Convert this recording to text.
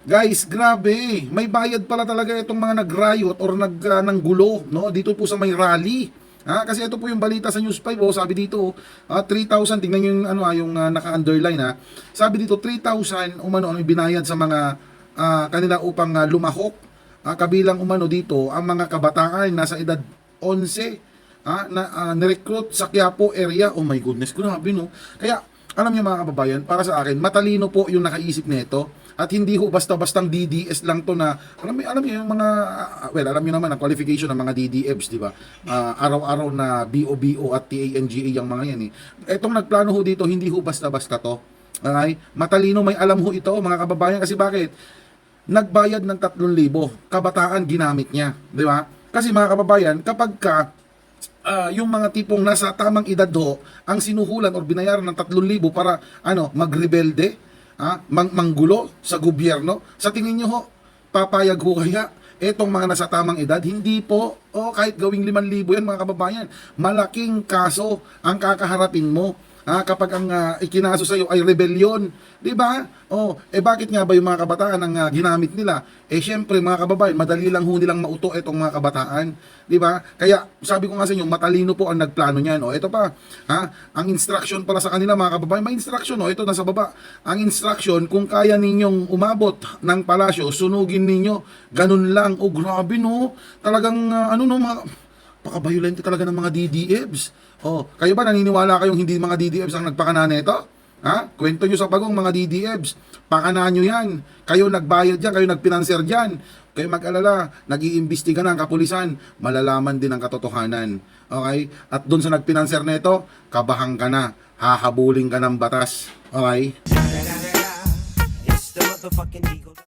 Guys, grabe. May bayad pala talaga itong mga nag-riot or ng gulo, no? Dito po sa may rally. Kasi ito po yung balita sa News 5, sabi dito, 3,000, tingnan niyo yung yung naka-underline Sabi dito 3,000 umano ang binayad sa mga kanila upang lumahok. Kabilang umano dito ang mga kabataan nasa edad 11 na nirecruit sa Quiapo area. Oh my goodness, grabe no. Kaya alam niyo mga kababayan, para sa akin, matalino po yung nakaisip nito. At hindi ho basta-bastang DDS lang to na, alam niyo yung mga, alam niyo naman ang qualification ng mga DDFs, di ba? Araw-araw na BOBO at TANGA yung mga yan Etong nagplano ho dito, hindi ho basta-basta to. Okay? Matalino, may alam ho ito, mga kababayan. Kasi bakit? Nagbayad ng 3,000, kabataan ginamit niya. Di ba? Kasi mga kababayan, kapag yung mga tipong nasa tamang edad ho, ang sinuhulan o binayaran ng 3,000 para magrebelde, manggulo sa gobyerno, sa tingin nyo ho, papayag ho kaya etong mga nasa tamang edad? Hindi po. Kahit gawing 5,000 yan mga kababayan, malaking kaso ang kakaharapin mo kapag ang ikinaso sa iyo ay rebellion, 'di ba? Bakit nga ba yung mga kabataan ang ginamit nila? Syempre mga kababayan, madali lang ho nilang mauto itong mga kabataan, 'di ba? Kaya sabi ko nga sa inyo, matalino po ang nagplano niyan. Ito pa, ang instruction para sa kanila mga kababayan, may instruction ito nasa baba. Ang instruction, kung kaya ninyong umabot ng palasyo, sunugin ninyo. Ganun lang. Grabe no. Talagang mga paka-violente talaga ng mga DDFs. Kayo ba naniniwala kayong hindi mga DDFs ang nagpakana nito? Kwento nyo sa bagong mga DDFs. Pakana nyo yan. Kayo nagbayad dyan, kayo nagpinanser dyan. Kayo mag-alala, nag-iimbestiga na ang kapulisan. Malalaman din ang katotohanan. Okay? At dun sa nagpinanser nito, kabahang ka na. Hahabulin ka ng batas. Okay?